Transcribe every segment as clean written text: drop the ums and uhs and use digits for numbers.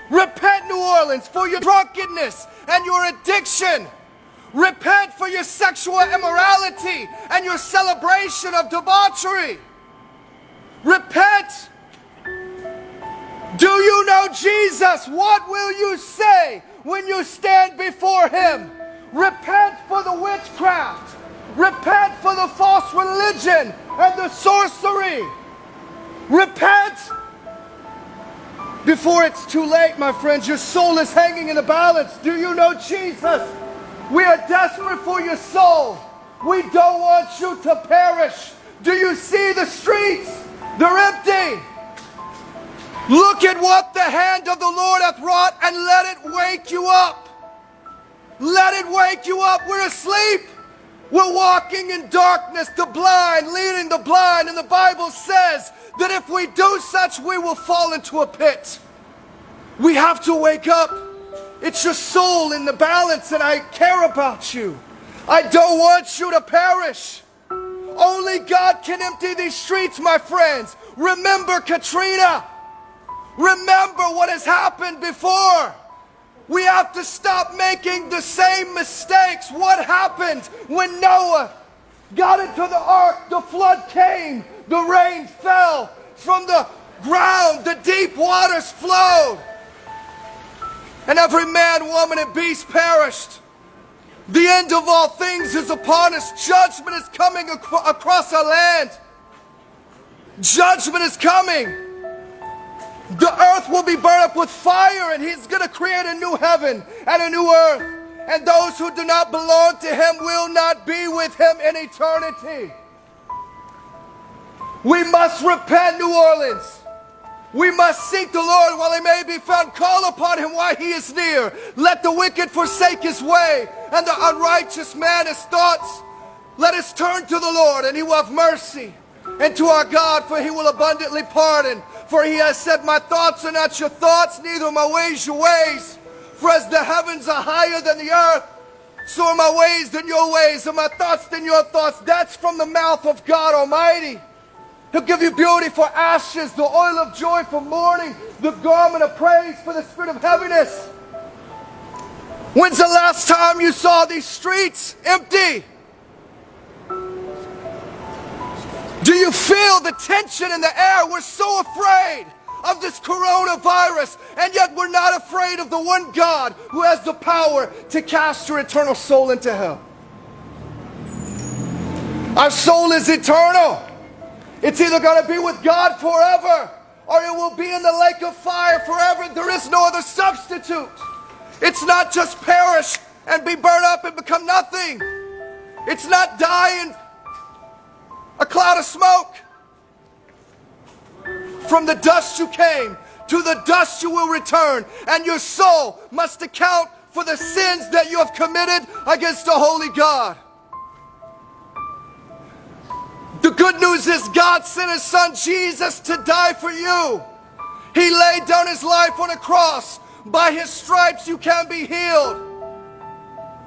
Repent, New Orleans, for your drunkenness and your addiction. Repent for your sexual immorality and your celebration of debauchery. Repent. Do you know Jesus? What will you say when you stand before him? Repent for the witchcraft. Repent for the false religion and the sorcery. Repent before it's too late, my friends. Your soul is hanging in the balance. Do you know Jesus? We are desperate for your soul. We don't want you to perish. Do you see the streets? They're empty. Look at what the hand of the Lord hath wrought, and let it wake you up. Let it wake you up. We're asleep. We're walking in darkness, the blind leading the blind, and the Bible says that if we do such, we will fall into a pit. We have to wake up. It's your soul in the balance, and I care about you. I don't want you to perish. Only God can empty these streets, my friends. Remember Katrina. Remember what has happened before. We have to stop making the same mistakes. What happened when Noah got into the ark? The flood came. The rain fell from the ground. The deep waters flowed. And every man, woman, and beast perished. The end of all things is upon us. Judgment is coming across our land. Judgment is coming. The earth will be burned up with fire, and he's going to create a new heaven and a new earth. And those who do not belong to him will not be with him in eternity. We must repent, New Orleans. We must seek the Lord while he may be found. Call upon him while he is near. Let the wicked forsake his way, and the unrighteous man his thoughts. Let us turn to the Lord, and he will have mercy. And to our God, for he will abundantly pardon. For he has said, my thoughts are not your thoughts, neither my ways your ways. For as the heavens are higher than the earth, so are my ways than your ways, and my thoughts than your thoughts. That's from the mouth of God Almighty. He'll give you beauty for ashes, the oil of joy for mourning, the garment of praise for the spirit of heaviness. When's the last time you saw these streets empty? Do you feel the tension in the air? We're so afraid of this coronavirus, and yet we're not afraid of the one God who has the power to cast your eternal soul into hell. Our soul is eternal. It's either going to be with God forever, or it will be in the lake of fire forever. There is no other substitute. It's not just perish and be burned up and become nothing. It's not die in a cloud of smoke. From the dust you came, to the dust you will return, and your soul must account for the sins that you have committed against the holy God. The good news is God sent his son Jesus to die for you. He laid down his life on a cross. By his stripes you can be healed.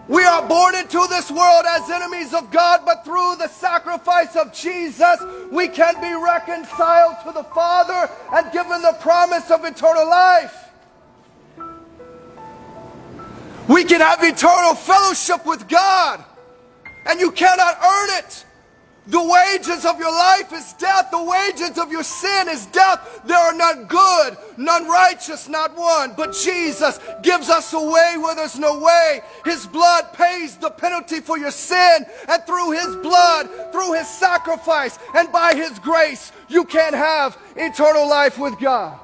We are born into this world as enemies of God, but through the sacrifice of Jesus, we can be reconciled to the Father and given the promise of eternal life. We can have eternal fellowship with God, and you cannot earn it. The wages of your life is death. The wages of your sin is death. There are none good, none righteous, not one. But Jesus gives us a way where there's no way. His blood pays the penalty for your sin. And through his blood, through his sacrifice, and by his grace, you can have eternal life with God.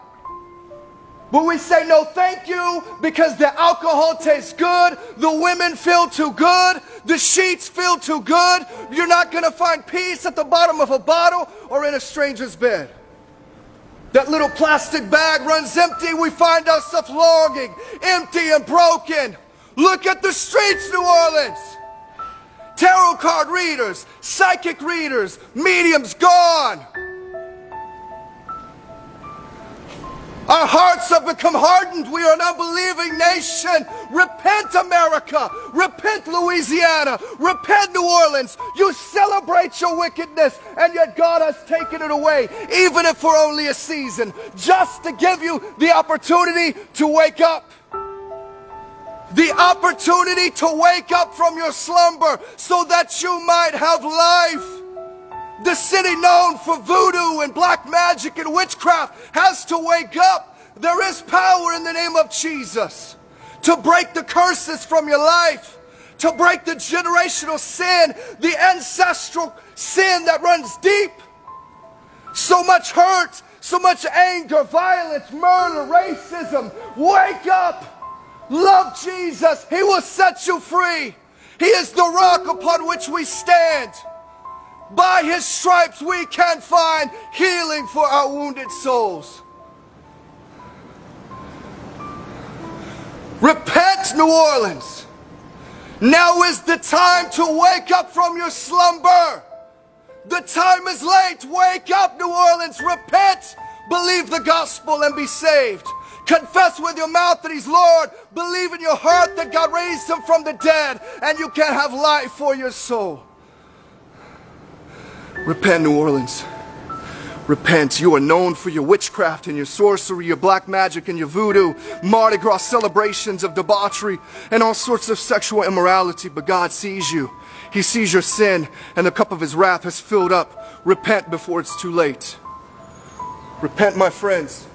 But we say no thank you because the alcohol tastes good, the women feel too good, the sheets feel too good. You're not going to find peace at the bottom of a bottle or in a stranger's bed. That little plastic bag runs empty. We find ourselves longing, empty and broken. Look at the streets, New Orleans. Tarot card readers, psychic readers, mediums gone. Our hearts have become hardened. We are an unbelieving nation. Repent, America. Repent, Louisiana. Repent, New Orleans. You celebrate your wickedness, and yet God has taken it away, even if for only a season, just to give you the opportunity to wake up. The opportunity to wake up from your slumber so that you might have life. The city known for voodoo and black magic and witchcraft has to wake up. There is power in the name of Jesus to break the curses from your life, to break the generational sin, the ancestral sin that runs deep. So much hurt, so much anger, violence, murder, racism. Wake up. Love Jesus. He will set you free. He is the rock upon which we stand. By his stripes we can find healing for our wounded souls. Repent, New Orleans. Now is the time to wake up from your slumber. The time is late. Wake up, New Orleans. Repent. Believe the gospel and be saved. Confess with your mouth that he's Lord. Believe in your heart that God raised him from the dead, and you can have life for your soul. Repent, New Orleans. Repent. You are known for your witchcraft and your sorcery, your black magic and your voodoo, Mardi Gras celebrations of debauchery, and all sorts of sexual immorality. But God sees you. He sees your sin, and the cup of his wrath has filled up. Repent before it's too late. Repent, my friends.